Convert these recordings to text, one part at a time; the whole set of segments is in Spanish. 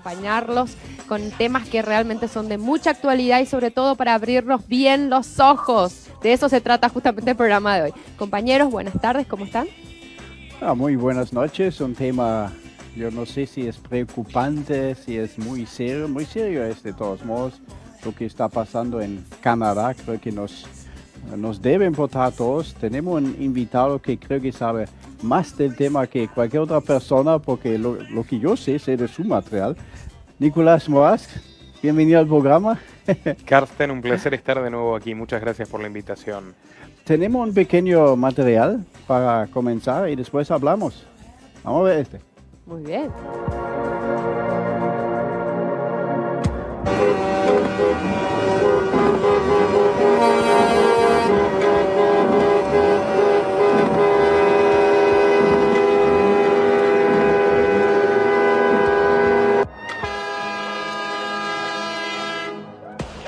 acompañarlos con temas que realmente son de mucha actualidad y sobre todo para abrirnos bien los ojos. De eso se trata justamente el programa de hoy. Compañeros, buenas tardes, ¿cómo están? Muy buenas noches. Un tema, yo no sé si es preocupante, si es muy serio es de todos modos lo que está pasando en Canadá. Creo que nos debe importar a todos. Tenemos un invitado que creo que sabe más del tema que cualquier otra persona, porque lo que yo sé de su material. Nicolás Moraz, bienvenido al programa. Carsten, un placer estar de nuevo aquí. Muchas gracias por la invitación. Tenemos un pequeño material para comenzar y después hablamos. Vamos a ver este. Muy bien.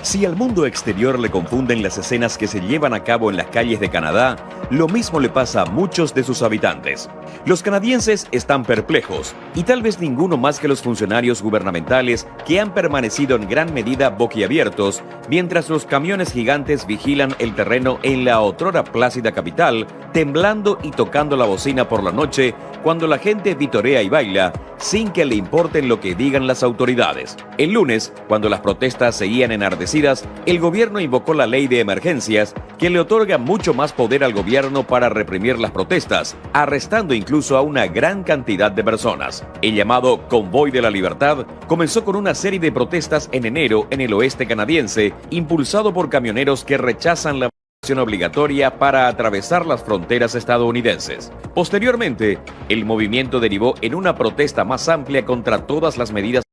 Si al mundo exterior le confunden las escenas que se llevan a cabo en las calles de Canadá, lo mismo le pasa a muchos de sus habitantes. Los canadienses están perplejos, y tal vez ninguno más que los funcionarios gubernamentales que han permanecido en gran medida boquiabiertos mientras los camiones gigantes vigilan el terreno en la otrora plácida capital, temblando y tocando la bocina por la noche cuando la gente vitorea y baila sin que le importen lo que digan las autoridades. El lunes, cuando las protestas seguían enardecidas, el gobierno invocó la ley de emergencias que le otorga mucho más poder al gobierno para reprimir las protestas, arrestando incluso a una gran cantidad de personas. El llamado Convoy de la Libertad comenzó con una serie de protestas en enero en el oeste canadiense, impulsado por camioneros que rechazan la obligatoria para atravesar las fronteras estadounidenses. Posteriormente, el movimiento derivó en una protesta más amplia contra todas las medidas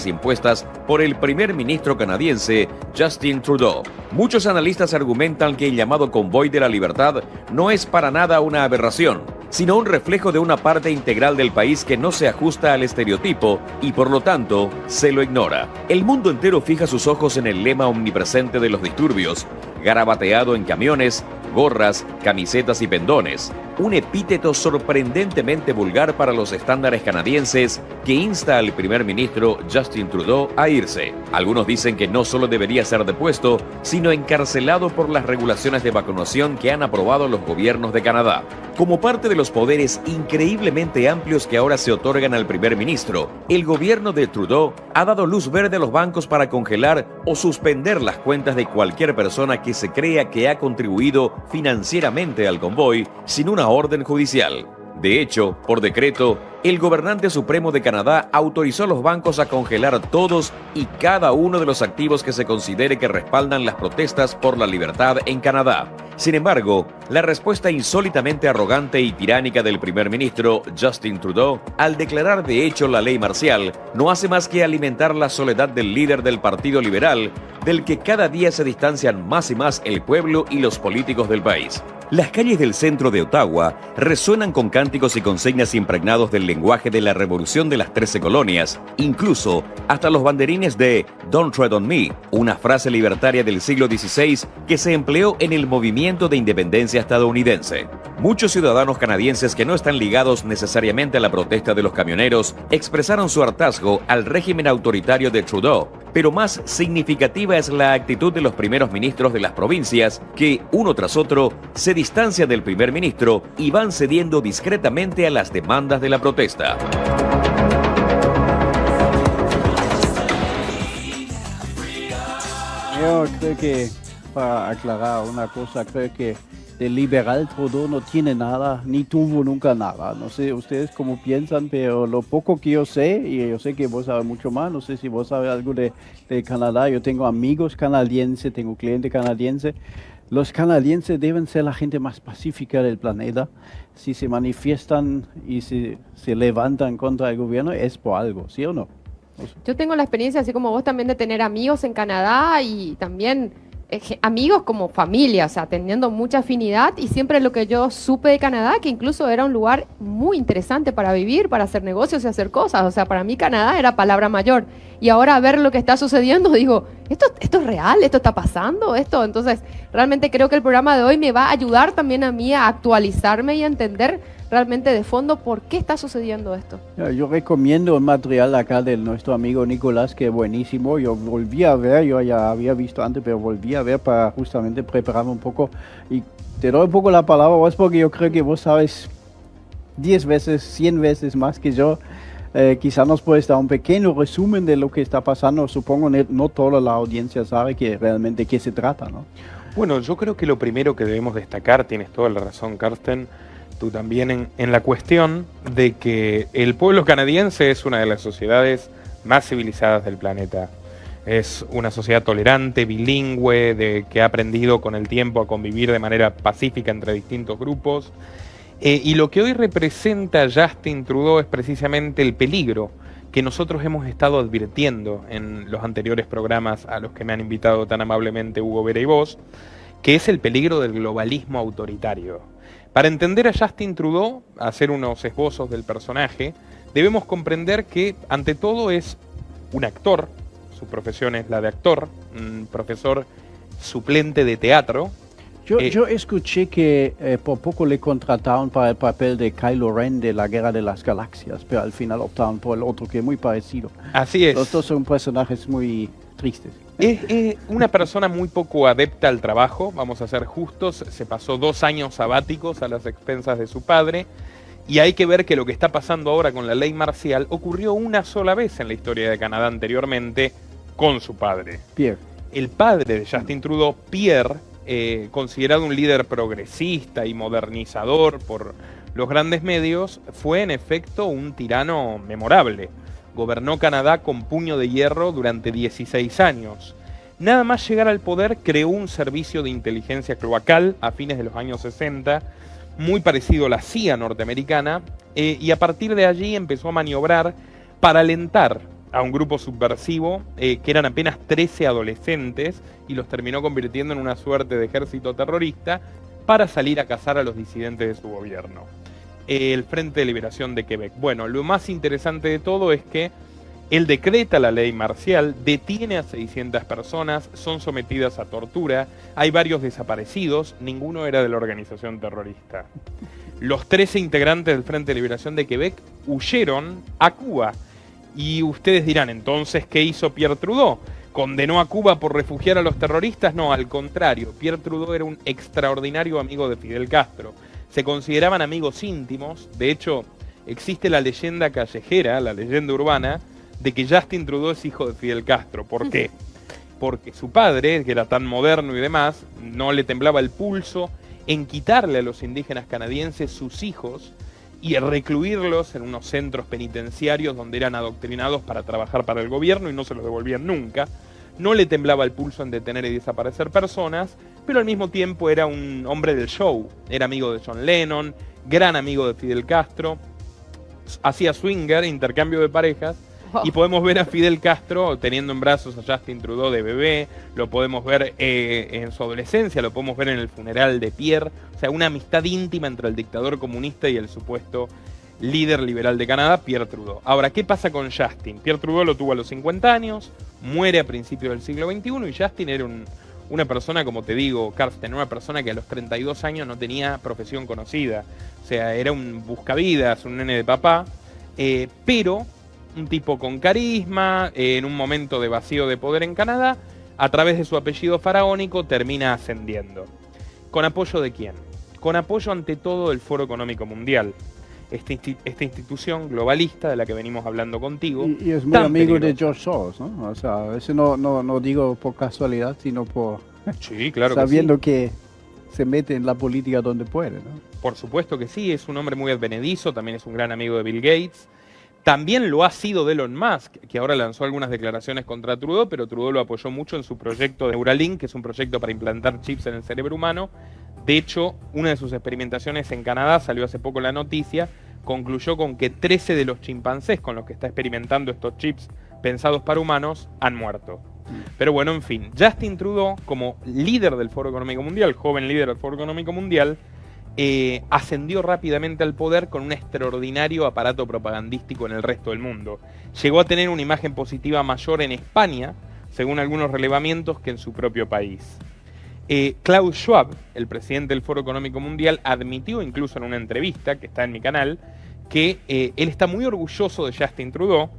impuestas por el primer ministro canadiense Justin Trudeau. Muchos analistas argumentan que el llamado Convoy de la Libertad no es para nada una aberración, sino un reflejo de una parte integral del país que no se ajusta al estereotipo y por lo tanto se lo ignora. El mundo entero fija sus ojos en el lema omnipresente de los disturbios, garabateado en camiones, gorras, camisetas y pendones, un epíteto sorprendentemente vulgar para los estándares canadienses que insta al primer ministro Justin Trudeau a irse. Algunos dicen que no solo debería ser depuesto, sino encarcelado por las regulaciones de vacunación que han aprobado los gobiernos de Canadá. Como parte de los poderes increíblemente amplios que ahora se otorgan al primer ministro, el gobierno de Trudeau ha dado luz verde a los bancos para congelar o suspender las cuentas de cualquier persona que se crea que ha contribuido financieramente al convoy sin una orden judicial. De hecho, por decreto, el gobernante supremo de Canadá autorizó a los bancos a congelar todos y cada uno de los activos que se considere que respaldan las protestas por la libertad en Canadá. Sin embargo, la respuesta insólitamente arrogante y tiránica del primer ministro Justin Trudeau, al declarar de hecho la ley marcial, no hace más que alimentar la soledad del líder del Partido Liberal, del que cada día se distancian más y más el pueblo y los políticos del país. Las calles del centro de Ottawa resuenan con cánticos y consignas impregnados del lenguaje de la Revolución de las 13 colonias, incluso hasta los banderines de Don't Tread on Me, una frase libertaria del siglo XVI que se empleó en el movimiento de independencia estadounidense. Muchos ciudadanos canadienses que no están ligados necesariamente a la protesta de los camioneros expresaron su hartazgo al régimen autoritario de Trudeau, pero más significativa es la actitud de los primeros ministros de las provincias que, uno tras otro, se distancian del primer ministro y van cediendo discretamente a las demandas de la protesta. Yo creo que, para aclarar una cosa, creo que el liberal Trudeau no tiene nada, ni tuvo nunca nada. No sé ustedes cómo piensan, pero lo poco que yo sé, y yo sé que vos sabes mucho más, no sé si vos sabes algo de Canadá. Yo tengo amigos canadienses, tengo clientes canadienses. Los canadienses deben ser la gente más pacífica del planeta. Si se manifiestan y se levantan contra el gobierno, es por algo, ¿sí o no? Yo tengo la experiencia, así como vos también, de tener amigos en Canadá y también amigos como familia, o sea, teniendo mucha afinidad, y siempre lo que yo supe de Canadá, que incluso era un lugar muy interesante para vivir, para hacer negocios y hacer cosas. O sea, para mí Canadá era palabra mayor. Y ahora ver lo que está sucediendo, digo, ¿esto es real? ¿Esto está pasando? Entonces, realmente creo que el programa de hoy me va a ayudar también a mí a actualizarme y a entender realmente de fondo por qué está sucediendo esto. Yo recomiendo un material acá de nuestro amigo Nicolás, que es buenísimo. Yo volví a ver, yo ya había visto antes, pero volví a ver para justamente prepararme un poco. Y te doy un poco la palabra vos, porque yo creo que vos sabes 10 veces, 100 veces más que yo. Quizá nos puedes dar un pequeño resumen de lo que está pasando. Supongo que no toda la audiencia sabe que realmente qué se trata, ¿no? Bueno, yo creo que lo primero que debemos destacar, tienes toda la razón, Carsten, tú también, en la cuestión de que el pueblo canadiense es una de las sociedades más civilizadas del planeta. Es una sociedad tolerante, bilingüe, que ha aprendido con el tiempo a convivir de manera pacífica entre distintos grupos. Y lo que hoy representa Justin Trudeau es precisamente el peligro que nosotros hemos estado advirtiendo en los anteriores programas a los que me han invitado tan amablemente Hugo Vera y vos, que es el peligro del globalismo autoritario. Para entender a Justin Trudeau, hacer unos esbozos del personaje, debemos comprender que ante todo es un actor, su profesión es la de actor, un profesor suplente de teatro. Yo escuché que por poco le contrataron para el papel de Kylo Ren de la Guerra de las Galaxias, pero al final optaron por el otro, que es muy parecido. Así es. Los dos son personajes muy tristes. Es una persona muy poco adepta al trabajo, vamos a ser justos, se pasó 2 años sabáticos a las expensas de su padre, y hay que ver que lo que está pasando ahora con la ley marcial ocurrió una sola vez en la historia de Canadá anteriormente con su padre. Pierre. El padre de Justin Trudeau, Pierre, considerado un líder progresista y modernizador por los grandes medios, fue en efecto un tirano memorable. Gobernó Canadá con puño de hierro durante 16 años. Nada más llegar al poder, creó un servicio de inteligencia cloacal a fines de los años 60, muy parecido a la CIA norteamericana, y a partir de allí empezó a maniobrar para alentar a un grupo subversivo que eran apenas 13 adolescentes, y los terminó convirtiendo en una suerte de ejército terrorista para salir a cazar a los disidentes de su gobierno. El Frente de Liberación de Quebec. Bueno, lo más interesante de todo es que él decreta la ley marcial, detiene a 600 personas, son sometidas a tortura, hay varios desaparecidos, ninguno era de la organización terrorista. Los 13 integrantes del Frente de Liberación de Quebec huyeron a Cuba. Y ustedes dirán, entonces, ¿qué hizo Pierre Trudeau? ¿Condenó a Cuba por refugiar a los terroristas? No, al contrario. Pierre Trudeau era un extraordinario amigo de Fidel Castro. Se consideraban amigos íntimos. De hecho, existe la leyenda callejera, la leyenda urbana, de que Justin Trudeau es hijo de Fidel Castro. ¿Por qué? Porque su padre, que era tan moderno y demás, no le temblaba el pulso en quitarle a los indígenas canadienses sus hijos y recluirlos en unos centros penitenciarios donde eran adoctrinados para trabajar para el gobierno y no se los devolvían nunca. No le temblaba el pulso en detener y desaparecer personas, pero al mismo tiempo era un hombre del show. Era amigo de John Lennon, gran amigo de Fidel Castro, hacía swinger, intercambio de parejas, y podemos ver a Fidel Castro teniendo en brazos a Justin Trudeau de bebé, lo podemos ver en su adolescencia, lo podemos ver en el funeral de Pierre, o sea, una amistad íntima entre el dictador comunista y el supuesto líder liberal de Canadá, Pierre Trudeau. Ahora, ¿qué pasa con Justin? Pierre Trudeau lo tuvo a los 50 años, muere a principios del siglo XXI, y Justin era una persona, como te digo, Carsten, una persona que a los 32 años no tenía profesión conocida, o sea, era un buscavidas, un nene de papá, pero un tipo con carisma, en un momento de vacío de poder en Canadá, a través de su apellido faraónico termina ascendiendo. ¿Con apoyo de quién? Con apoyo ante todo del Foro Económico Mundial, esta institución globalista de la que venimos hablando contigo. Y es muy amigo de George Soros, ¿no? O sea, eso no digo por casualidad, sino por sí, claro, sabiendo que se mete en la política donde puede, ¿no? Por supuesto que sí, es un hombre muy advenedizo, también es un gran amigo de Bill Gates. También lo ha sido de Elon Musk, que ahora lanzó algunas declaraciones contra Trudeau, pero Trudeau lo apoyó mucho en su proyecto de Neuralink, que es un proyecto para implantar chips en el cerebro humano. De hecho, una de sus experimentaciones en Canadá, salió hace poco la noticia, concluyó con que 13 de los chimpancés con los que está experimentando estos chips pensados para humanos han muerto. Pero bueno, en fin, Justin Trudeau, como líder del Foro Económico Mundial, joven líder del Foro Económico Mundial, ascendió rápidamente al poder con un extraordinario aparato propagandístico en el resto del mundo. Llegó a tener una imagen positiva mayor en España, según algunos relevamientos, que en su propio país. Klaus Schwab, el presidente del Foro Económico Mundial, admitió incluso en una entrevista que está en mi canal que él está muy orgulloso de Justin Trudeau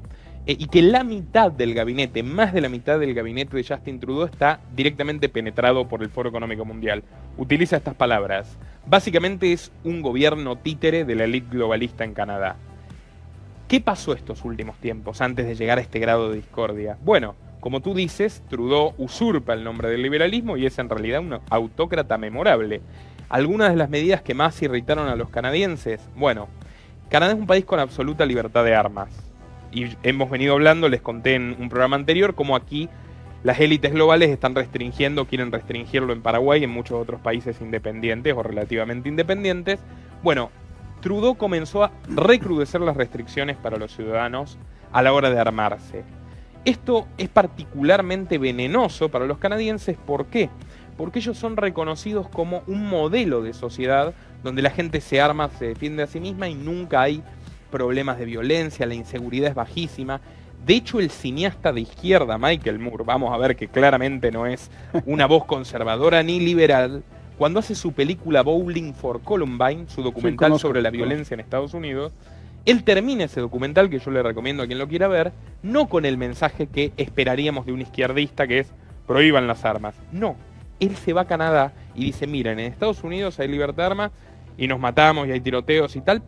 y que la mitad del gabinete, más de la mitad del gabinete de Justin Trudeau está directamente penetrado por el Foro Económico Mundial. Utiliza estas palabras. Básicamente es un gobierno títere de la élite globalista en Canadá. ¿Qué pasó estos últimos tiempos antes de llegar a este grado de discordia? Bueno, como tú dices, Trudeau usurpa el nombre del liberalismo y es en realidad un autócrata memorable. Algunas de las medidas que más irritaron a los canadienses. Bueno, Canadá es un país con absoluta libertad de armas. Y hemos venido hablando, les conté en un programa anterior, cómo aquí las élites globales están restringiendo, quieren restringirlo en Paraguay y en muchos otros países independientes o relativamente independientes. Bueno, Trudeau comenzó a recrudecer las restricciones para los ciudadanos a la hora de armarse. Esto es particularmente venenoso para los canadienses. ¿Por qué? Porque ellos son reconocidos como un modelo de sociedad donde la gente se arma, se defiende a sí misma y nunca hay problemas de violencia, la inseguridad es bajísima. De hecho, el cineasta de izquierda, Michael Moore, vamos a ver que claramente no es una voz conservadora ni liberal, cuando hace su película Bowling for Columbine, su documental sobre la violencia en Estados Unidos, él termina ese documental, que yo le recomiendo a quien lo quiera ver, no con el mensaje que esperaríamos de un izquierdista, que es prohíban las armas. No, él se va a Canadá y dice, miren, en Estados Unidos hay libertad de armas y nos matamos y hay tiroteos y tal,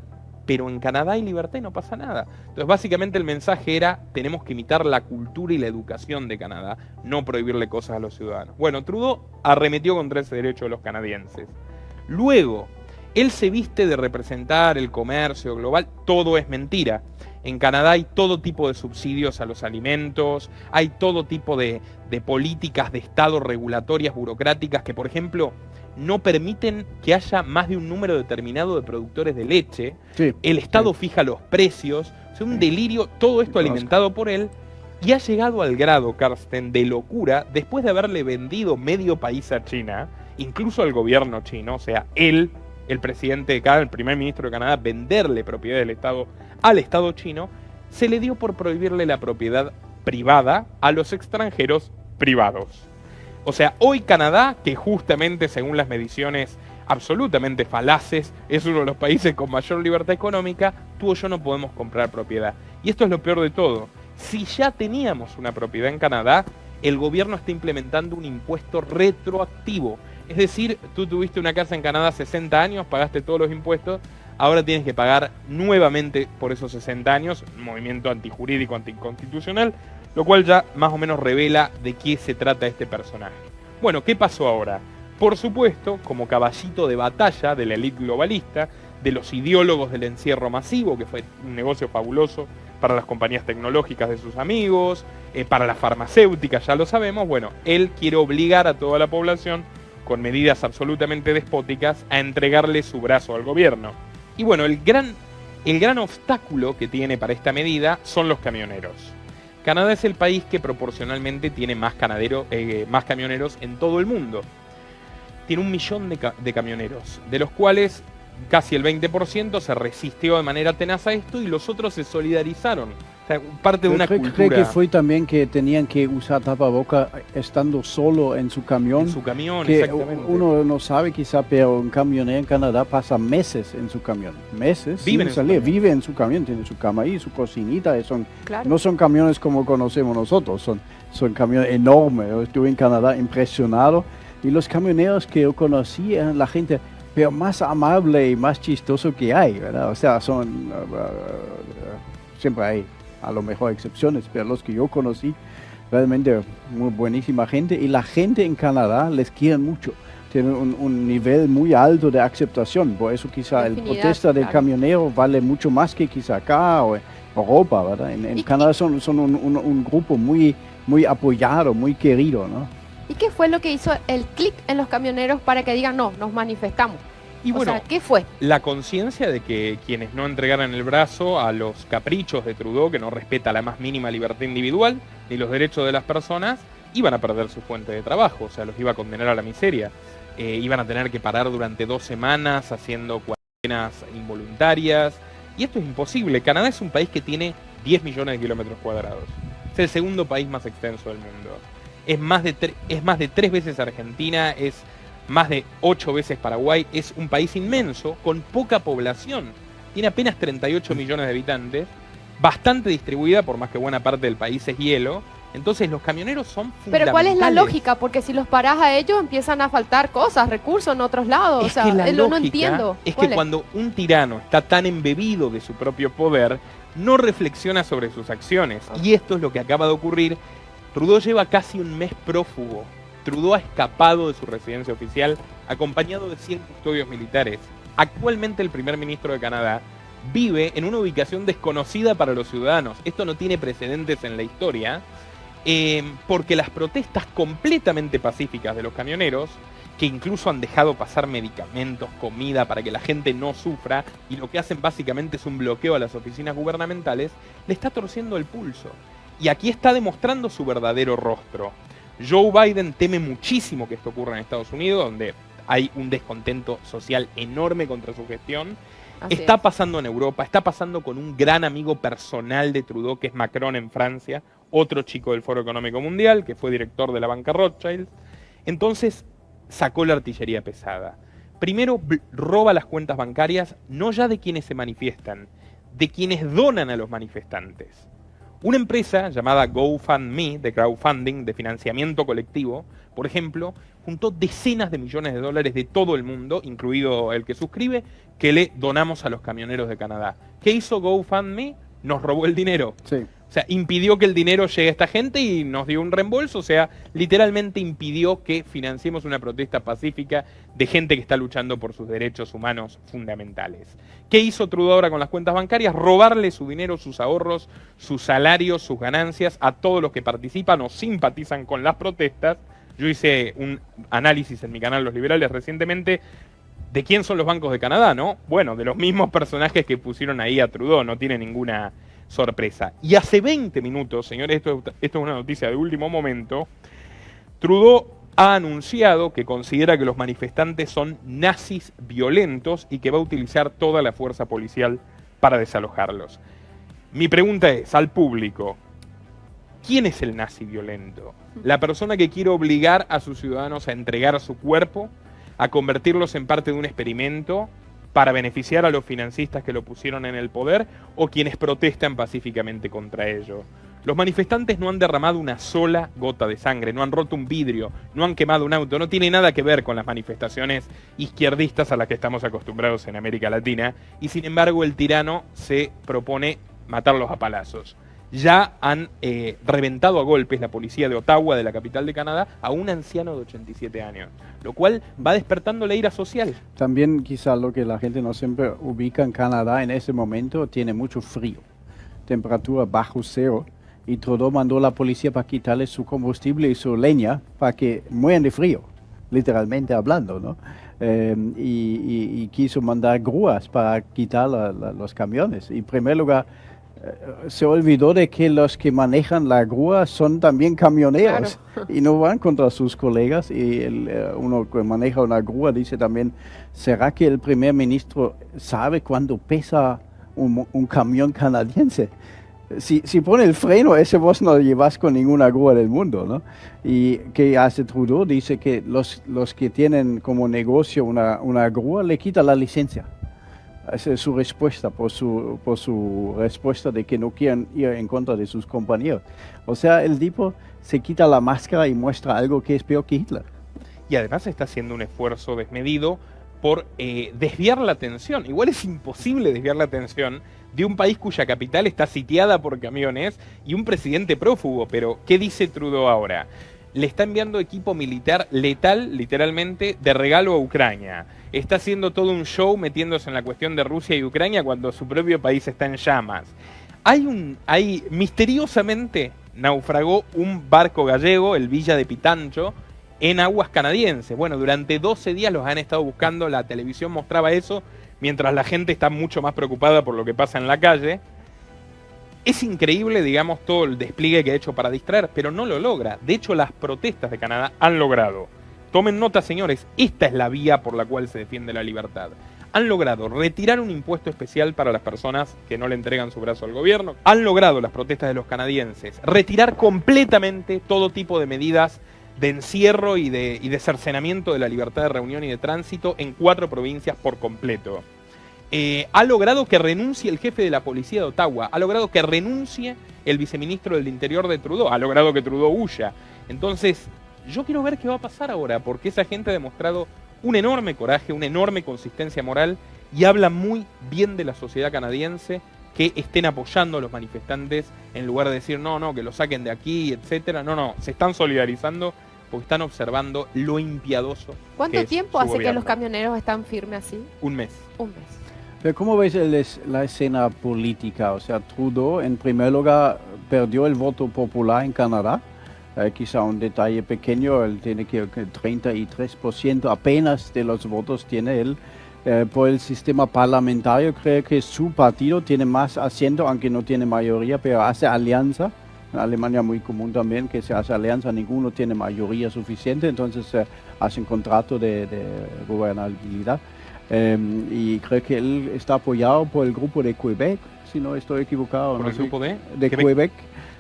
pero en Canadá hay libertad y no pasa nada. Entonces básicamente el mensaje era, tenemos que imitar la cultura y la educación de Canadá, no prohibirle cosas a los ciudadanos. Bueno, Trudeau arremetió contra ese derecho de los canadienses. Luego, él se viste de representar el comercio global, todo es mentira. En Canadá hay todo tipo de subsidios a los alimentos, hay todo tipo de políticas de Estado regulatorias, burocráticas, que por ejemplo no permiten que haya más de un número determinado de productores de leche. Sí, el Estado fija los precios, es un delirio, todo esto alimentado por él, y ha llegado al grado, Carsten, de locura, después de haberle vendido medio país a China, incluso al gobierno chino, o sea, él, el presidente de Canadá, el primer ministro de Canadá, venderle propiedad del Estado al Estado chino, se le dio por prohibirle la propiedad privada a los extranjeros privados. O sea, hoy Canadá, que justamente según las mediciones absolutamente falaces, es uno de los países con mayor libertad económica, tú o yo no podemos comprar propiedad. Y esto es lo peor de todo. Si ya teníamos una propiedad en Canadá, el gobierno está implementando un impuesto retroactivo. Es decir, tú tuviste una casa en Canadá 60 años, pagaste todos los impuestos, ahora tienes que pagar nuevamente por esos 60 años, un movimiento antijurídico, anticonstitucional, lo cual ya más o menos revela de qué se trata este personaje. Bueno, ¿qué pasó ahora? Por supuesto, como caballito de batalla de la élite globalista, de los ideólogos del encierro masivo, que fue un negocio fabuloso para las compañías tecnológicas de sus amigos, para las farmacéuticas, ya lo sabemos, bueno, él quiere obligar a toda la población, con medidas absolutamente despóticas, a entregarle su brazo al gobierno. Y bueno, el gran obstáculo que tiene para esta medida son los camioneros. Canadá es el país que proporcionalmente tiene más camioneros en todo el mundo. Tiene 1 millón de camioneros, de los cuales casi el 20% se resistió de manera tenaz a esto y los otros se solidarizaron. O sea, parte de una cultura. Creo que fue también que tenían que usar tapaboca estando solo en su camión. En su camión, que exactamente. Uno no sabe quizá, pero un camionero en Canadá pasa meses en su camión. Meses vive en su camión, tiene su cama ahí, su cocinita. No son camiones como conocemos nosotros, son camiones enormes. Yo estuve en Canadá impresionado y los camioneros que yo conocí eran la gente pero más amable y más chistoso que hay, ¿verdad? O sea, siempre hay a lo mejor excepciones, pero los que yo conocí, realmente muy buenísima gente, y la gente en Canadá les quiere mucho, tienen un nivel muy alto de aceptación, por eso quizá el protesta del camionero vale mucho más que quizá acá o en Europa, ¿verdad? En Canadá son un grupo muy, muy apoyado, muy querido, ¿no? ¿Y qué fue lo que hizo el clic en los camioneros para que digan, no, nos manifestamos? Y bueno, ¿qué fue? La conciencia de que quienes no entregaran el brazo a los caprichos de Trudeau, que no respeta la más mínima libertad individual ni los derechos de las personas, iban a perder su fuente de trabajo, o sea, los iba a condenar a la miseria. Iban a tener que parar durante 2 semanas haciendo cuarentenas involuntarias, y esto es imposible. Canadá es un país que tiene 10 millones de kilómetros cuadrados. Es el segundo país más extenso del mundo. Es más de 3 veces Argentina, es más de 8 veces Paraguay, es un país inmenso, con poca población. Tiene apenas 38 millones de habitantes, bastante distribuida, por más que buena parte del país es hielo. Entonces los camioneros son fundamentales. Pero ¿cuál es la lógica? Porque si los parás a ellos empiezan a faltar cosas, recursos en otros lados. O sea, que la no lógica entiendo. Es que cuando un tirano está tan embebido de su propio poder, no reflexiona sobre sus acciones. Y esto es lo que acaba de ocurrir. Trudeau lleva casi un mes prófugo. Trudeau ha escapado de su residencia oficial acompañado de 100 custodios militares. Actualmente el primer ministro de Canadá vive en una ubicación desconocida para los ciudadanos. Esto no tiene precedentes en la historia, porque las protestas completamente pacíficas de los camioneros, que incluso han dejado pasar medicamentos, comida para que la gente no sufra, y lo que hacen básicamente es un bloqueo a las oficinas gubernamentales, le está torciendo el pulso. Y aquí está demostrando su verdadero rostro. Joe Biden teme muchísimo que esto ocurra en Estados Unidos, donde hay un descontento social enorme contra su gestión. Está pasando en Europa, está pasando con un gran amigo personal de Trudeau, que es Macron en Francia, otro chico del Foro Económico Mundial, que fue director de la banca Rothschild. Entonces sacó la artillería pesada. Primero roba las cuentas bancarias, no ya de quienes se manifiestan, de quienes donan a los manifestantes. Una empresa llamada GoFundMe, de crowdfunding, de financiamiento colectivo, por ejemplo, juntó decenas de millones de dólares de todo el mundo, incluido el que suscribe, que le donamos a los camioneros de Canadá. ¿Qué hizo GoFundMe? Nos robó el dinero. Sí. O sea, impidió que el dinero llegue a esta gente y nos dio un reembolso. O sea, literalmente impidió que financiemos una protesta pacífica de gente que está luchando por sus derechos humanos fundamentales. ¿Qué hizo Trudeau ahora con las cuentas bancarias? Robarle su dinero, sus ahorros, sus salarios, sus ganancias a todos los que participan o simpatizan con las protestas. Yo hice un análisis en mi canal Los Liberales recientemente. ¿De quién son los bancos de Canadá, no? Bueno, de los mismos personajes que pusieron ahí a Trudeau, no tiene ninguna sorpresa. Y hace 20 minutos, señores, esto es una noticia de último momento, Trudeau ha anunciado que considera que los manifestantes son nazis violentos y que va a utilizar toda la fuerza policial para desalojarlos. Mi pregunta es, al público, ¿quién es el nazi violento? ¿La persona que quiere obligar a sus ciudadanos a entregar su cuerpo, a convertirlos en parte de un experimento para beneficiar a los financistas que lo pusieron en el poder, o quienes protestan pacíficamente contra ello? Los manifestantes no han derramado una sola gota de sangre, no han roto un vidrio, no han quemado un auto, no tiene nada que ver con las manifestaciones izquierdistas a las que estamos acostumbrados en América Latina, y sin embargo el tirano se propone matarlos a palazos. Ya han reventado a golpes la policía de Ottawa, de la capital de Canadá, a un anciano de 87 años, lo cual va despertando la ira social. También quizá lo que la gente no siempre ubica en Canadá en ese momento, tiene mucho frío, temperatura bajo cero, y Trudeau mandó a la policía para quitarle su combustible y su leña para que mueran de frío, literalmente hablando, ¿no? Y quiso mandar grúas para quitar los camiones. Y en primer lugar, se olvidó de que los que manejan la grúa son también camioneros, claro, y no van contra sus colegas. Y uno que maneja una grúa dice también, ¿será que el primer ministro sabe cuánto pesa un camión canadiense? Si pone el freno, ese vos no lo llevas con ninguna grúa del mundo, ¿no? Y ¿qué hace Trudeau? Dice que los que tienen como negocio una grúa le quita la licencia. Esa es su respuesta, por su respuesta de que no quieren ir en contra de sus compañeros. O sea, el tipo se quita la máscara y muestra algo que es peor que Hitler. Y además está haciendo un esfuerzo desmedido por desviar la atención. Igual es imposible desviar la atención de un país cuya capital está sitiada por camiones y un presidente prófugo. Pero, ¿qué dice Trudeau ahora? Le está enviando equipo militar letal, literalmente, de regalo a Ucrania. Está haciendo todo un show metiéndose en la cuestión de Rusia y Ucrania cuando su propio país está en llamas. Misteriosamente naufragó un barco gallego, el Villa de Pitancho, en aguas canadienses. Bueno, durante 12 días los han estado buscando, la televisión mostraba eso, mientras la gente está mucho más preocupada por lo que pasa en la calle. Es increíble, digamos, todo el despliegue que ha hecho para distraer, pero no lo logra. De hecho, las protestas de Canadá han logrado. Tomen nota, señores, esta es la vía por la cual se defiende la libertad. Han logrado retirar un impuesto especial para las personas que no le entregan su brazo al gobierno. Han logrado las protestas de los canadienses retirar completamente todo tipo de medidas de encierro y de cercenamiento de la libertad de reunión y de tránsito en 4 provincias por completo. Ha logrado que renuncie el jefe de la policía de Ottawa, ha logrado que renuncie el viceministro del Interior de Trudeau, ha logrado que Trudeau huya. Entonces, yo quiero ver qué va a pasar ahora, porque esa gente ha demostrado un enorme coraje, una enorme consistencia moral y habla muy bien de la sociedad canadiense que estén apoyando a los manifestantes en lugar de decir no, que lo saquen de aquí, etcétera. No, se están solidarizando porque están observando lo impiadoso. ¿Cuánto tiempo hace que los camioneros están firmes así? Un mes. Un mes. Pero ¿cómo ves la escena política? O sea, Trudeau en primer lugar perdió el voto popular en Canadá. Quizá un detalle pequeño, él tiene que 33% apenas de los votos tiene él. Por el sistema parlamentario creo que su partido tiene más asiento, aunque no tiene mayoría, pero hace alianza. En Alemania muy común también que se hace alianza, ninguno tiene mayoría suficiente, entonces hacen contrato de gobernabilidad. Y creo que él está apoyado por el grupo de Quebec, si no estoy equivocado. ¿Por el grupo de Quebec?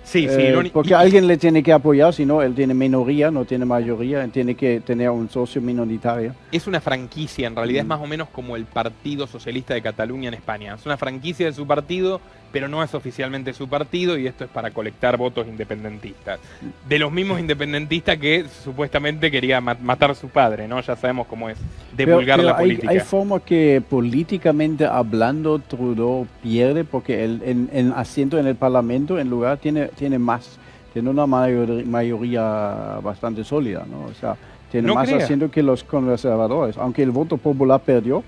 Sí, porque alguien le tiene que apoyar, si no, él tiene minoría, no tiene mayoría, él tiene que tener un socio minoritario. Es una franquicia, en realidad es más o menos como el Partido Socialista de Cataluña en España. Es una franquicia de su partido, pero no es oficialmente su partido y esto es para colectar votos independentistas. De los mismos independentistas que supuestamente quería matar a su padre, ¿no? Ya sabemos cómo es divulgar la política. Hay forma que políticamente hablando Trudeau pierde porque él en asiento en el Parlamento en lugar tiene más, tiene una mayoría bastante sólida, ¿no? O sea, tiene más asiento que los conservadores, aunque el voto popular perdió.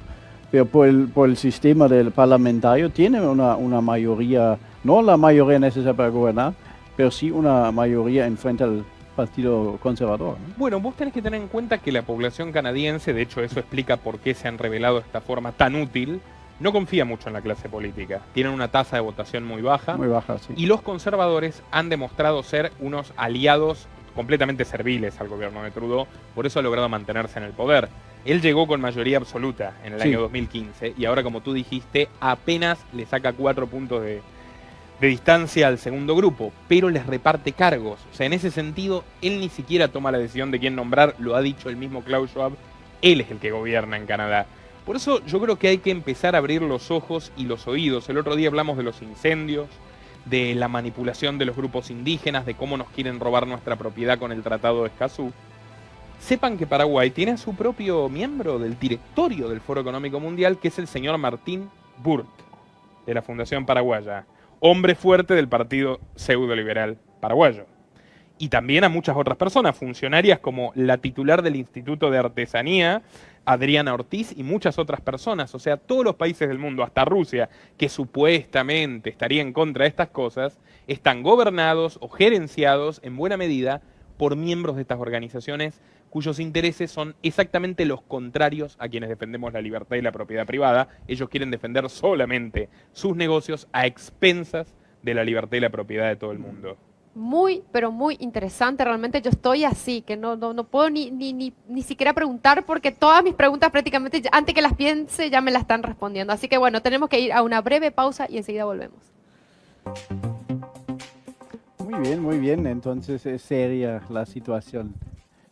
Pero por el sistema del parlamentario tiene una mayoría, no la mayoría necesaria para gobernar, pero sí una mayoría en frente al Partido Conservador, ¿no? Bueno, vos tenés que tener en cuenta que la población canadiense, de hecho eso explica por qué se han revelado de esta forma tan útil, no confía mucho en la clase política. Tienen una tasa de votación muy baja. Muy baja, sí. Y los conservadores han demostrado ser unos aliados completamente serviles al gobierno de Trudeau, por eso ha logrado mantenerse en el poder. Él llegó con mayoría absoluta en el año 2015 y ahora, como tú dijiste, apenas le saca 4 puntos de distancia al segundo grupo, pero les reparte cargos. O sea, en ese sentido, él ni siquiera toma la decisión de quién nombrar, lo ha dicho el mismo Klaus Schwab, él es el que gobierna en Canadá. Por eso yo creo que hay que empezar a abrir los ojos y los oídos. El otro día hablamos de los incendios, de la manipulación de los grupos indígenas, de cómo nos quieren robar nuestra propiedad con el Tratado de Escazú. Sepan que Paraguay tiene a su propio miembro del directorio del Foro Económico Mundial, que es el señor Martín Burt, de la Fundación Paraguaya, hombre fuerte del Partido Pseudo-Liberal Paraguayo. Y también a muchas otras personas, funcionarias como la titular del Instituto de Artesanía, Adriana Ortiz, y muchas otras personas. O sea, todos los países del mundo, hasta Rusia, que supuestamente estaría en contra de estas cosas, están gobernados o gerenciados en buena medida por miembros de estas organizaciones cuyos intereses son exactamente los contrarios a quienes defendemos la libertad y la propiedad privada. Ellos quieren defender solamente sus negocios a expensas de la libertad y la propiedad de todo el mundo. Muy, pero muy interesante. Realmente yo estoy así, que no puedo ni siquiera preguntar porque todas mis preguntas prácticamente, antes que las piense, ya me las están respondiendo. Así que bueno, tenemos que ir a una breve pausa y enseguida volvemos. Muy bien. Entonces es seria la situación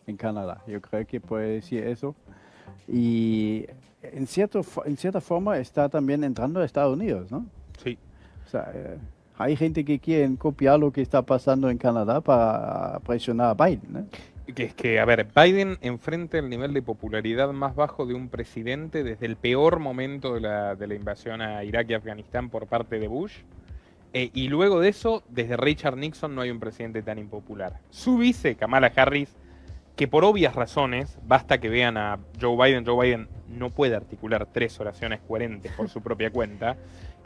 en Canadá. Yo creo que puede decir eso. Y en cierta forma está también entrando a Estados Unidos, ¿no? Sí. O sea, hay gente que quiere copiar lo que está pasando en Canadá para presionar a Biden, ¿no? A ver, Biden enfrenta el nivel de popularidad más bajo de un presidente desde el peor momento de la invasión a Irak y Afganistán por parte de Bush. Y luego de eso, desde Richard Nixon no hay un presidente tan impopular. Su vice, Kamala Harris, que por obvias razones, basta que vean a Joe Biden no puede articular 3 oraciones coherentes por su propia cuenta.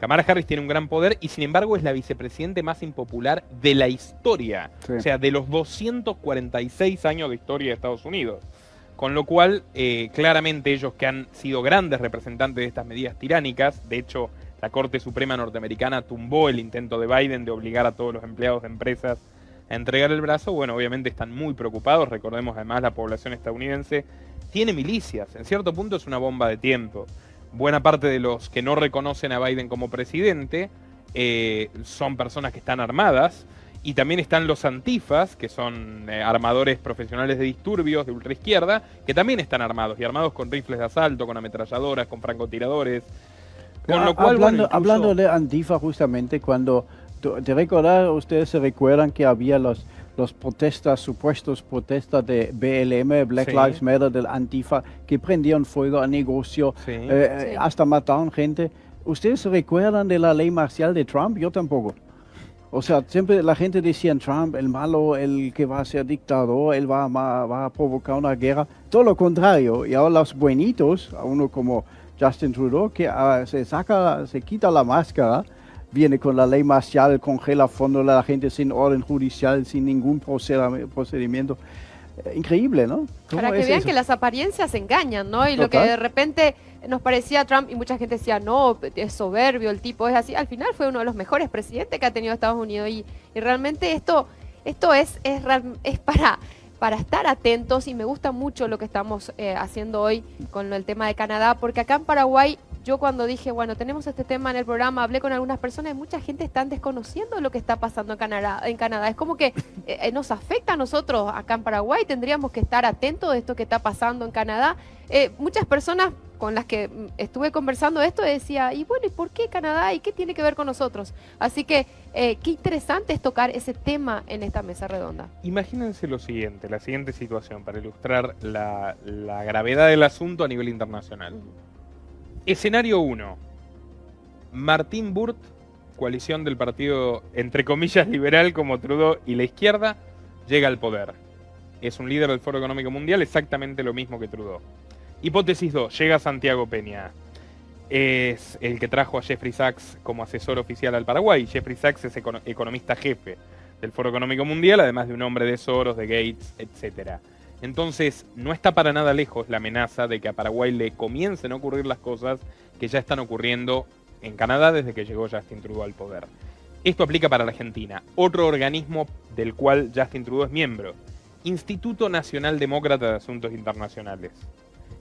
Kamala Harris tiene un gran poder y sin embargo es la vicepresidente más impopular de la historia, sí. O sea, de los 246 años de historia de Estados Unidos. Con lo cual, claramente ellos que han sido grandes representantes de estas medidas tiránicas, de hecho, la Corte Suprema norteamericana tumbó el intento de Biden de obligar a todos los empleados de empresas a entregar el brazo. Bueno, obviamente están muy preocupados. Recordemos además la población estadounidense tiene milicias. En cierto punto es una bomba de tiempo. Buena parte de los que no reconocen a Biden como presidente son personas que están armadas Y también están los antifas, que son armadores profesionales de disturbios de ultraizquierda, que también están armados, y armados con rifles de asalto, con ametralladoras, con francotiradores. Con lo cual, hablando de Antifa, justamente, cuando ustedes se recuerdan que había los supuestos protestas de BLM, Black Lives Matter, del Antifa, que prendían fuego a negocio, hasta mataron gente. ¿Ustedes se recuerdan de la ley marcial de Trump? Yo tampoco. O sea, siempre la gente decía Trump, el malo, el que va a ser dictador, él va a provocar una guerra. Todo lo contrario. Y ahora los buenitos, a uno como Justin Trudeau, que se quita la máscara, viene con la ley marcial, congela a fondo a la gente sin orden judicial, sin ningún procedimiento. Increíble, ¿no? Para que vean que las apariencias engañan, ¿no? Y Total. lo que de repente nos parecía Trump, y mucha gente decía, no, es soberbio, el tipo es así. Al final fue uno de los mejores presidentes que ha tenido Estados Unidos. Y realmente esto es para estar atentos, y me gusta mucho lo que estamos haciendo hoy con el tema de Canadá, porque acá en Paraguay, yo cuando dije, bueno, tenemos este tema en el programa, hablé con algunas personas y mucha gente está desconociendo lo que está pasando en Canadá. Es como que nos afecta a nosotros acá en Paraguay, tendríamos que estar atentos de esto que está pasando en Canadá. Muchas personas con las que estuve conversando esto decía, y bueno, ¿y por qué Canadá? ¿Y qué tiene que ver con nosotros? Así que qué interesante es tocar ese tema en esta mesa redonda. Imagínense la siguiente situación, para ilustrar la gravedad del asunto a nivel internacional. Escenario 1. Martín Burt, coalición del partido, entre comillas, liberal como Trudeau y la izquierda, llega al poder. Es un líder del Foro Económico Mundial, exactamente lo mismo que Trudeau. Hipótesis 2. Llega Santiago Peña. Es el que trajo a Jeffrey Sachs como asesor oficial al Paraguay. Jeffrey Sachs es economista jefe del Foro Económico Mundial, además de un hombre de Soros, de Gates, etc. Entonces, no está para nada lejos la amenaza de que a Paraguay le comiencen a ocurrir las cosas que ya están ocurriendo en Canadá desde que llegó Justin Trudeau al poder. Esto aplica para la Argentina, otro organismo del cual Justin Trudeau es miembro, Instituto Nacional Demócrata de Asuntos Internacionales.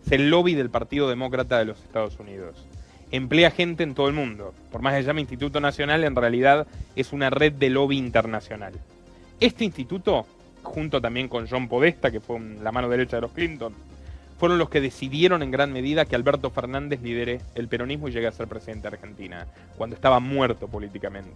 Es el lobby del Partido Demócrata de los Estados Unidos. Emplea gente en todo el mundo. Por más que se llame Instituto Nacional, en realidad es una red de lobby internacional. Este instituto, junto también con John Podesta, que fue la mano derecha de los Clinton, fueron los que decidieron en gran medida que Alberto Fernández lidere el peronismo y llegue a ser presidente de Argentina, cuando estaba muerto políticamente.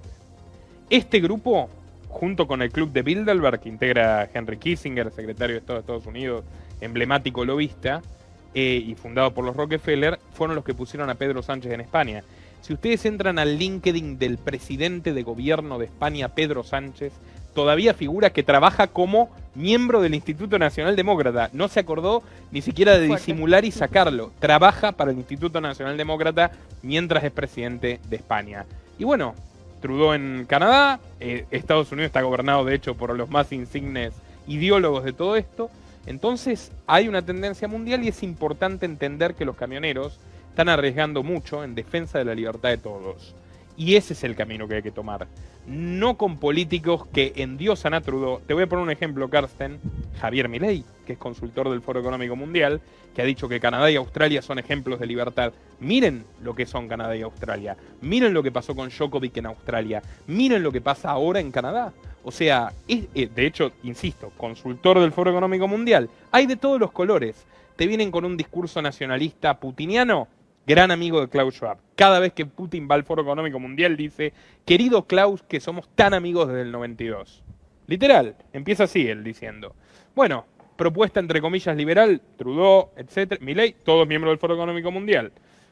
Este grupo, junto con el Club de Bilderberg, que integra a Henry Kissinger, secretario de Estado de Estados Unidos, emblemático lobista, y fundado por los Rockefeller, fueron los que pusieron a Pedro Sánchez en España. Si ustedes entran al LinkedIn del presidente de gobierno de España, Pedro Sánchez, todavía figura que trabaja como miembro del Instituto Nacional Demócrata. No se acordó ni siquiera de disimular y sacarlo. Trabaja para el Instituto Nacional Demócrata mientras es presidente de España. Y bueno, Trudeau en Canadá, Estados Unidos está gobernado de hecho por los más insignes ideólogos de todo esto. Entonces hay una tendencia mundial y es importante entender que los camioneros están arriesgando mucho en defensa de la libertad de todos. Y ese es el camino que hay que tomar. No con políticos que endiosan a Trudeau. Te voy a poner un ejemplo, Carsten. Javier Milei, que es consultor del Foro Económico Mundial, que ha dicho que Canadá y Australia son ejemplos de libertad. Miren lo que son Canadá y Australia. Miren lo que pasó con Djokovic en Australia. Miren lo que pasa ahora en Canadá. O sea, de hecho, insisto, consultor del Foro Económico Mundial. Hay de todos los colores. Te vienen con un discurso nacionalista putiniano. Gran amigo de Klaus Schwab. Cada vez que Putin va al Foro Económico Mundial dice, querido Klaus, que somos tan amigos desde el 92. Literal, empieza así él diciendo. Bueno, propuesta entre comillas liberal, Trudeau, etc. Milei, todos miembros del Foro Económico Mundial.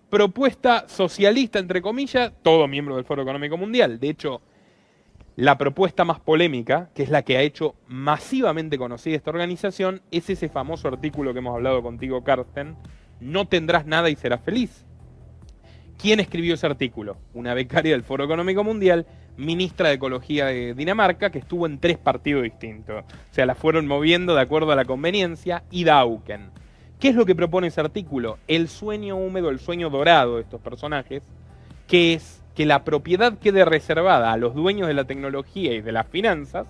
Propuesta socialista, entre comillas, todos miembros del Foro Económico Mundial. De hecho, la propuesta más polémica, que es la que ha hecho masivamente conocida esta organización, es ese famoso artículo que hemos hablado contigo, Carsten, no tendrás nada y serás feliz. ¿Quién escribió ese artículo? Una becaria del Foro Económico Mundial, ministra de Ecología de Dinamarca, que estuvo en 3 partidos distintos. O sea, la fueron moviendo de acuerdo a la conveniencia, y Dauken. ¿Qué es lo que propone ese artículo? El sueño húmedo, el sueño dorado de estos personajes, que es que la propiedad quede reservada a los dueños de la tecnología y de las finanzas,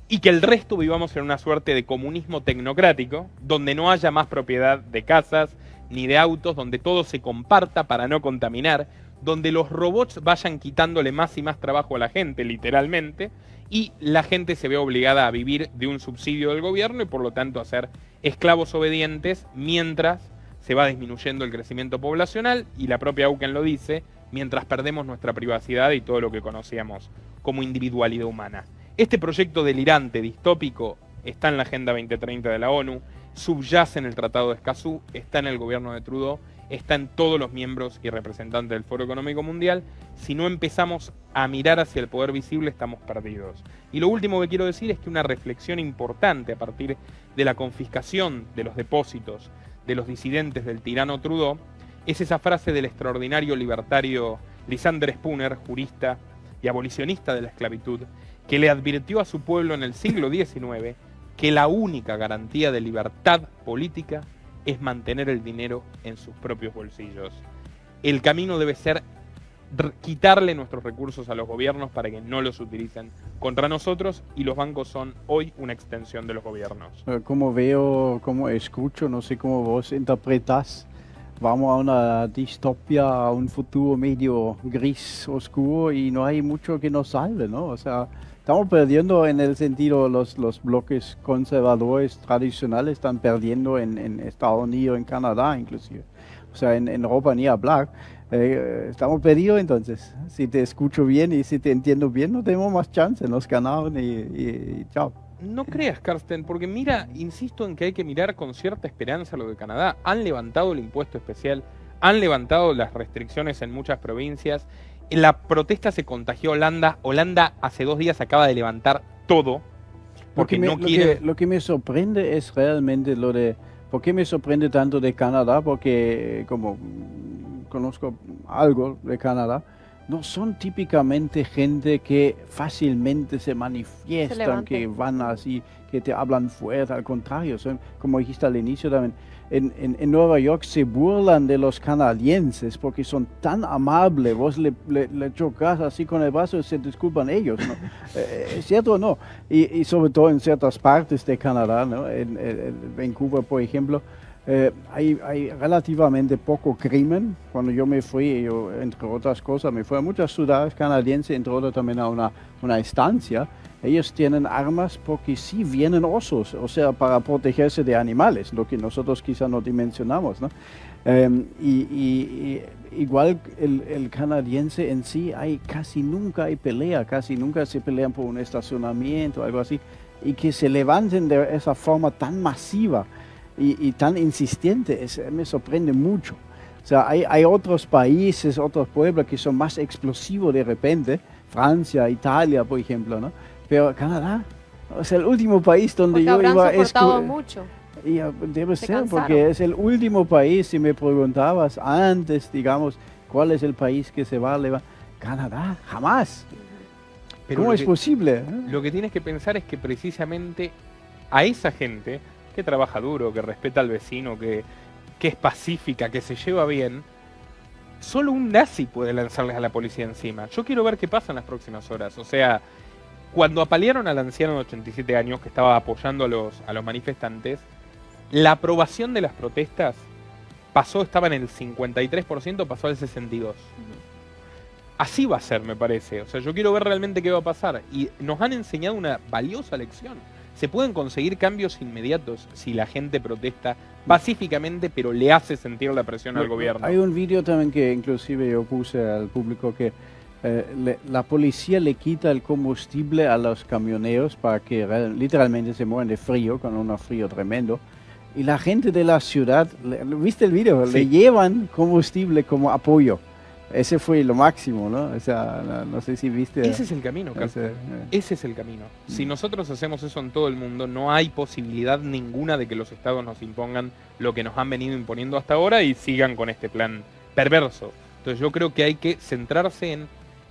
y que el resto vivamos en una suerte de comunismo tecnocrático, donde no haya más propiedad de casas ni de autos, donde todo se comparta para no contaminar, donde los robots vayan quitándole más y más trabajo a la gente, literalmente, y la gente se ve obligada a vivir de un subsidio del gobierno y por lo tanto a ser esclavos obedientes mientras se va disminuyendo el crecimiento poblacional y la propia Auken lo dice, mientras perdemos nuestra privacidad y todo lo que conocíamos como individualidad humana. Este proyecto delirante, distópico, está en la Agenda 2030 de la ONU, subyace en el Tratado de Escazú, está en el gobierno de Trudeau, está en todos los miembros y representantes del Foro Económico Mundial. Si no empezamos a mirar hacia el poder visible, estamos perdidos. Y lo último que quiero decir es que una reflexión importante a partir de la confiscación de los depósitos de los disidentes del tirano Trudeau es esa frase del extraordinario libertario Lysander Spooner, jurista y abolicionista de la esclavitud, que le advirtió a su pueblo en el siglo XIX que la única garantía de libertad política es mantener el dinero en sus propios bolsillos. El camino debe ser quitarle nuestros recursos a los gobiernos para que no los utilicen contra nosotros, y los bancos son hoy una extensión de los gobiernos. Como veo, como escucho, no sé cómo vos interpretás, vamos a una distopia, a un futuro medio gris, oscuro, y no hay mucho que nos salve, ¿no? O sea, estamos perdiendo en el sentido, los bloques conservadores tradicionales están perdiendo en Estados Unidos, en Canadá inclusive. O sea, en Europa ni hablar. Estamos perdidos entonces. Si te escucho bien y si te entiendo bien, no tenemos más chance, nos ganaron y chao. No creas, Carsten, porque mira, insisto en que hay que mirar con cierta esperanza lo de Canadá. Han levantado el impuesto especial, han levantado las restricciones en muchas provincias. En la protesta se contagió Holanda. Holanda hace 2 días acaba de levantar todo porque no quiere... Lo que me sorprende es realmente lo de... ¿Por qué me sorprende tanto de Canadá? Porque como conozco algo de Canadá, no son típicamente gente que fácilmente se manifiestan, que van así, que te hablan fuerte, al contrario, son, como dijiste al inicio también, en Nueva York se burlan de los canadienses porque son tan amables, vos le chocas así con el brazo y se disculpan ellos, ¿no? ¿Es cierto o no? Y sobre todo en ciertas partes de Canadá, ¿no? En Vancouver, por ejemplo, hay relativamente poco crimen. Cuando yo me fui, entre otras cosas, me fui a muchas ciudades canadienses, entre otras también a una estancia. Ellos tienen armas porque sí vienen osos, o sea, para protegerse de animales, lo que nosotros quizá no dimensionamos, ¿no? Igual el canadiense en sí, casi nunca hay pelea, casi nunca se pelean por un estacionamiento o algo así, y que se levanten de esa forma tan masiva y tan insistente, me sorprende mucho. O sea, hay otros países, otros pueblos que son más explosivos de repente, Francia, Italia, por ejemplo, ¿no? Pero Canadá, es el último país donde yo iba a soportado mucho. Y debe ser, porque es el último país. Si me preguntabas antes, digamos, cuál es el país que se va a levantar, Canadá, jamás. Pero ¿Cómo es posible? Lo que tienes que pensar es que precisamente a esa gente que trabaja duro, que respeta al vecino, que es pacífica, que se lleva bien, solo un nazi puede lanzarles a la policía encima. Yo quiero ver qué pasa en las próximas horas. O sea, cuando apalearon al anciano de 87 años que estaba apoyando a los manifestantes, la aprobación de las protestas estaba en el 53%, pasó al 62%. Así va a ser, me parece. O sea, yo quiero ver realmente qué va a pasar. Y nos han enseñado una valiosa lección. Se pueden conseguir cambios inmediatos si la gente protesta pacíficamente, pero le hace sentir la presión al gobierno. Hay un video también que inclusive yo puse al público que la policía le quita el combustible a los camioneros para que literalmente se mueran de frío, con un frío tremendo. Y la gente de la ciudad, ¿viste el video? Sí. Le llevan combustible como apoyo. Ese fue lo máximo, ¿no? O sea, no sé si viste. Ese es el camino, Carlos. Ese es el camino. Si nosotros hacemos eso en todo el mundo, no hay posibilidad ninguna de que los estados nos impongan lo que nos han venido imponiendo hasta ahora y sigan con este plan perverso. Entonces yo creo que hay que centrarse en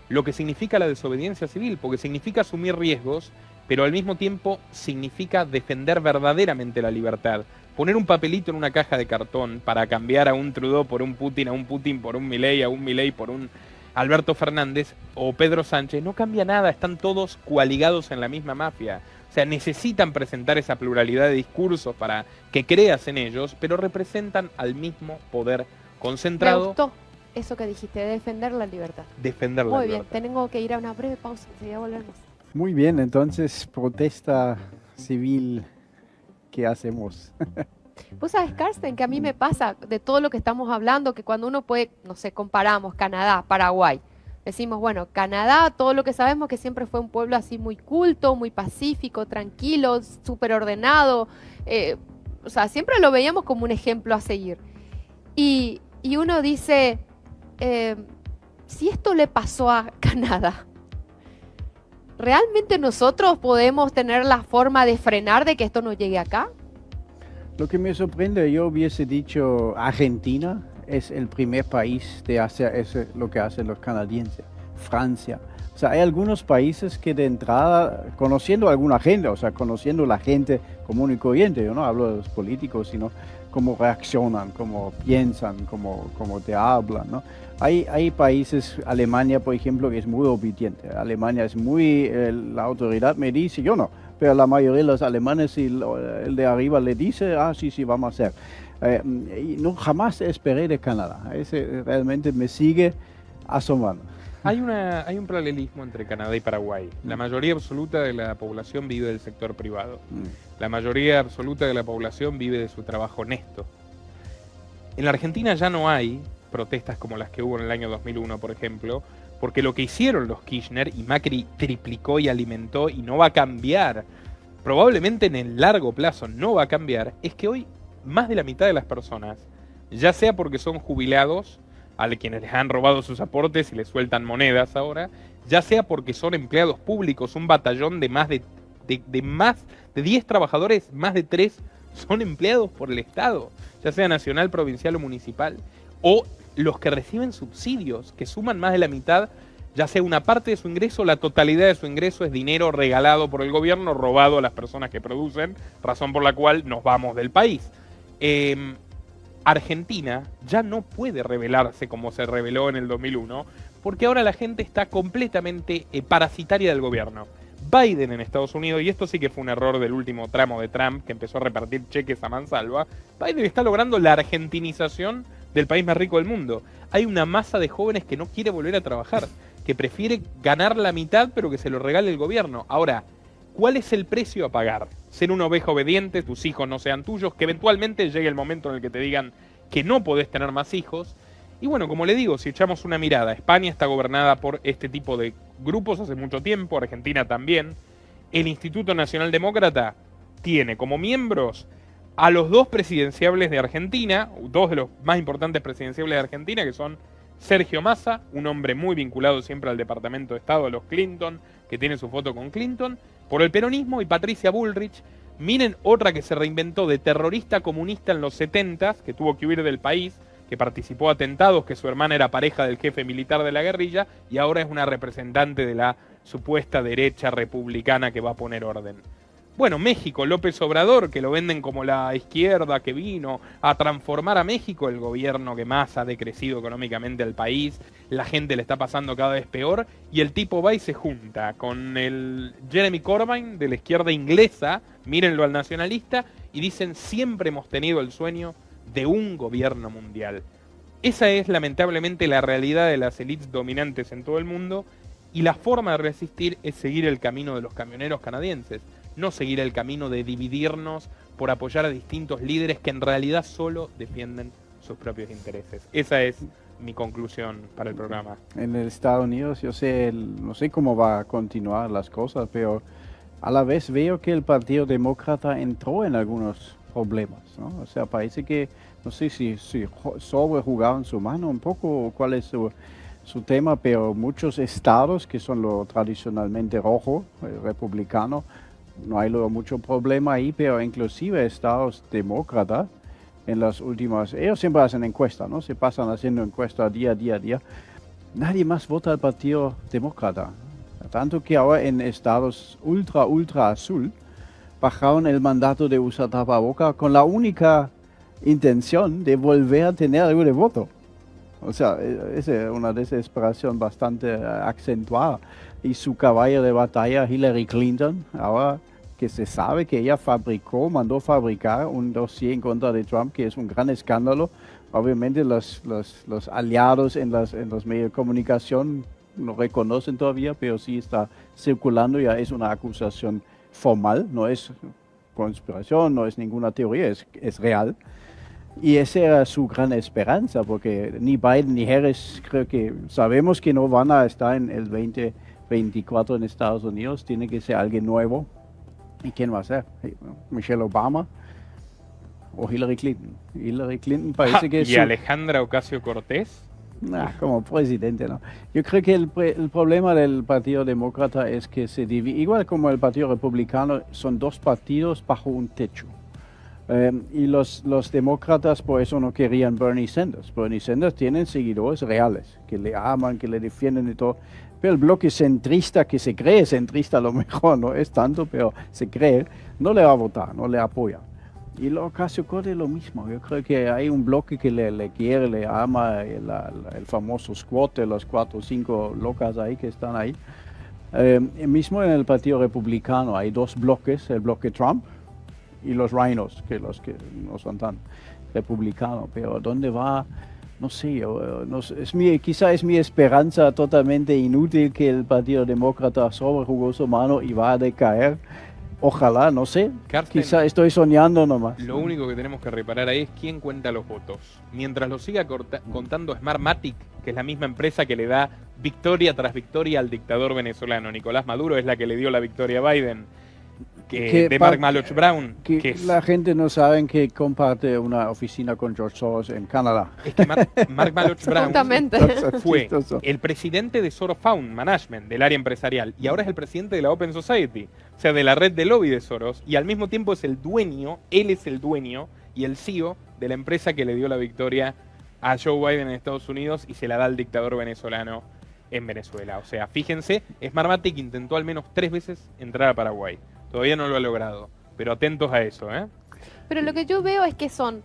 lo que significa la desobediencia civil, porque significa asumir riesgos, pero al mismo tiempo significa defender verdaderamente la libertad. Poner un papelito en una caja de cartón para cambiar a un Trudeau por un Putin, a un Putin por un Milei, a un Milei por un Alberto Fernández o Pedro Sánchez, no cambia nada, están todos coaligados en la misma mafia. O sea, necesitan presentar esa pluralidad de discursos para que creas en ellos, pero representan al mismo poder concentrado. Me gustó eso que dijiste, de defender la libertad. Defender la Muy libertad. bien, tengo que ir a una breve pausa, enseguida volvemos. Muy bien, entonces, protesta civil, ¿qué hacemos? Vos sabés, Carsten, que a mí me pasa de todo lo que estamos hablando, que cuando uno puede, no sé, comparamos Canadá, Paraguay, decimos, bueno, Canadá, todo lo que sabemos que siempre fue un pueblo así muy culto, muy pacífico, tranquilo, súper ordenado, o sea, siempre lo veíamos como un ejemplo a seguir. Y uno dice, si esto le pasó a Canadá, ¿realmente nosotros podemos tener la forma de frenar de que esto no llegue acá? Lo que me sorprende, yo hubiese dicho Argentina es el primer país de hacer eso, lo que hacen los canadienses. Francia. O sea, hay algunos países que de entrada, conociendo a alguna gente, o sea, conociendo la gente común y corriente, yo no hablo de los políticos, sino cómo reaccionan, cómo piensan, cómo te hablan, ¿no? Hay países, Alemania, por ejemplo, que es muy obediente. Alemania es muy, la autoridad me dice, yo no, pero la mayoría de los alemanes, si el de arriba le dice, sí, sí, vamos a hacer. Y no, jamás esperé de Canadá. Ese realmente me sigue asomando. Hay un paralelismo entre Canadá y Paraguay. La mayoría absoluta de la población vive del sector privado. La mayoría absoluta de la población vive de su trabajo honesto. En la Argentina ya no hay protestas como las que hubo en el año 2001, por ejemplo, porque lo que hicieron los Kirchner, y Macri triplicó y alimentó, y no va a cambiar, probablemente en el largo plazo no va a cambiar, es que hoy más de la mitad de las personas, ya sea porque son jubilados, a quienes les han robado sus aportes y les sueltan monedas ahora, ya sea porque son empleados públicos, un batallón de más de 10 trabajadores, más de 3 son empleados por el Estado, ya sea nacional, provincial o municipal, o los que reciben subsidios, que suman más de la mitad, ya sea una parte de su ingreso, la totalidad de su ingreso es dinero regalado por el gobierno, robado a las personas que producen, razón por la cual nos vamos del país. Argentina ya no puede rebelarse como se rebeló en el 2001, porque ahora la gente está completamente parasitaria del gobierno. Biden en Estados Unidos, y esto sí que fue un error del último tramo de Trump, que empezó a repartir cheques a mansalva, Biden está logrando la argentinización del país más rico del mundo. Hay una masa de jóvenes que no quiere volver a trabajar, que prefiere ganar la mitad pero que se lo regale el gobierno. Ahora, ¿cuál es el precio a pagar? Ser una oveja obediente, tus hijos no sean tuyos, que eventualmente llegue el momento en el que te digan que no podés tener más hijos. Y bueno, como le digo, si echamos una mirada, España está gobernada por este tipo de grupos hace mucho tiempo, Argentina también. El Instituto Nacional Demócrata tiene como miembros a los 2 presidenciables de Argentina, 2 de los más importantes presidenciables de Argentina, que son Sergio Massa, un hombre muy vinculado siempre al Departamento de Estado de los Clinton, que tiene su foto con Clinton, por el peronismo, y Patricia Bullrich. Miren otra que se reinventó de terrorista comunista en los 70s, que tuvo que huir del país, que participó de atentados, que su hermana era pareja del jefe militar de la guerrilla, y ahora es una representante de la supuesta derecha republicana que va a poner orden. Bueno, México, López Obrador, que lo venden como la izquierda que vino a transformar a México, el gobierno que más ha decrecido económicamente al país, la gente le está pasando cada vez peor, y el tipo va y se junta con el Jeremy Corbyn de la izquierda inglesa, mírenlo al nacionalista, y dicen siempre hemos tenido el sueño de un gobierno mundial. Esa es lamentablemente la realidad de las élites dominantes en todo el mundo, y la forma de resistir es seguir el camino de los camioneros canadienses, no seguir el camino de dividirnos por apoyar a distintos líderes que en realidad solo defienden sus propios intereses. Esa es mi conclusión para el programa. En el Estados Unidos yo sé, no sé cómo va a continuar las cosas, pero a la vez veo que el Partido Demócrata entró en algunos problemas, ¿no? O sea, parece que, no sé si sobrejugaron su mano un poco o cuál es su tema, pero muchos estados que son lo tradicionalmente rojo, republicano, no hay luego mucho problema ahí, pero inclusive estados demócratas en las últimas, ellos siempre hacen encuestas, ¿no? Se pasan haciendo encuestas día a día. Nadie más vota al Partido Demócrata. Tanto que ahora en estados ultra azul bajaron el mandato de usar tapaboca con la única intención de volver a tener algo de voto. O sea, es una desesperación bastante acentuada. Y su caballo de batalla, Hillary Clinton, ahora que se sabe que ella mandó fabricar un dossier en contra de Trump, que es un gran escándalo. Obviamente los aliados en los medios de comunicación no reconocen todavía, pero sí está circulando, ya es una acusación formal, no es conspiración, no es ninguna teoría, es real. Y esa era su gran esperanza, porque ni Biden ni Harris creo que sabemos que no van a estar en el 2024 en Estados Unidos, tiene que ser alguien nuevo. ¿Y quién va a ser? Michelle Obama o Hillary Clinton. Hillary Clinton parece que es ¿Y Alejandra Ocasio-Cortez? como presidente, ¿no? Yo creo que el problema del Partido Demócrata es que se divide, igual como el Partido Republicano, son dos partidos bajo un techo. Y los demócratas por eso no querían Bernie Sanders. Bernie Sanders tiene seguidores reales, que le aman, que le defienden y todo. Pero el bloque centrista, que se cree centrista a lo mejor, no es tanto, pero se cree, no le va a votar, no le apoya. Y lo Ocasio-Cortez es lo mismo. Yo creo que hay un bloque que le quiere, le ama, el famoso squad de los 4 o 5 locas ahí que están ahí. Mismo en el Partido Republicano hay dos bloques, el bloque Trump y los Rhinos, que no son tan republicanos, pero ¿dónde va? No sé, quizá es mi esperanza totalmente inútil que el Partido Demócrata sobrejugó su mano y va a decaer. Ojalá, no sé, Carsten, quizá estoy soñando nomás. Lo único que tenemos que reparar ahí es quién cuenta los votos. Mientras lo siga contando Smartmatic, que es la misma empresa que le da victoria tras victoria al dictador venezolano. Nicolás Maduro es la que le dio la victoria a Biden. De Mark Malloch Brown. Que la gente no sabe que comparte una oficina con George Soros en Canadá. Es que Mark Malloch Brown Justamente. fue el presidente de Soros Fund Management, del área empresarial, y ahora es el presidente de la Open Society, o sea, de la red de lobby de Soros, y al mismo tiempo es el dueño, él es el dueño y el CEO de la empresa que le dio la victoria a Joe Biden en Estados Unidos y se la da al dictador venezolano en Venezuela. O sea, fíjense, Smartmatic intentó al menos 3 veces entrar a Paraguay. Todavía no lo ha logrado, pero atentos a eso, ¿eh? Pero lo que yo veo es que son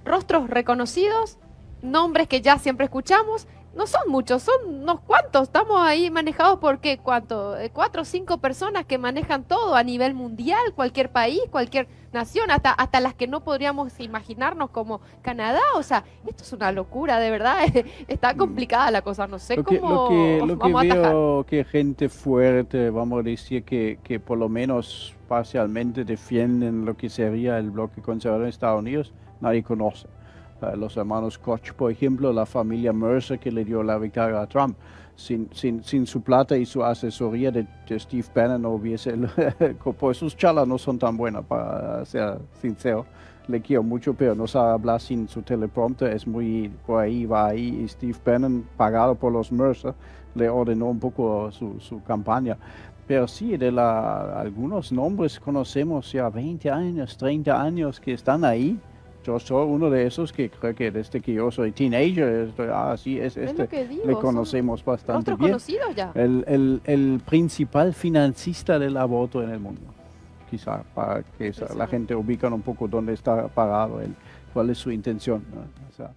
rostros reconocidos, nombres que ya siempre escuchamos. No son muchos, son unos cuantos. Estamos ahí manejados por ¿qué? ¿Cuánto? 4 o 5 personas que manejan todo a nivel mundial, cualquier país, cualquier nación, hasta las que no podríamos imaginarnos como Canadá. O sea, esto es una locura, de verdad. Está complicada la cosa, no sé cómo lo que vamos a atajar. veo que gente fuerte, vamos a decir que por lo menos parcialmente defienden lo que sería el bloque conservador en Estados Unidos, nadie conoce. Los hermanos Koch, por ejemplo, la familia Mercer que le dio la victoria a Trump. Sin su plata y su asesoría de Steve Bannon no hubiese... Pues sus charlas no son tan buenas, para ser sincero. Le quiero mucho, pero no sabe hablar sin su teleprompter. Es muy... Por ahí va ahí. Y Steve Bannon, pagado por los Mercer, le ordenó un poco su campaña. Pero sí, algunos nombres conocemos ya 20 años, 30 años que están ahí. Yo soy uno de esos que creo que desde que yo soy teenager, sí, lo que digo, le conocemos bastante rostros bien. conocidos ya. El principal financista del aborto en el mundo, quizá, para que la gente ubique un poco dónde está parado, cuál es su intención, ¿no? O sea,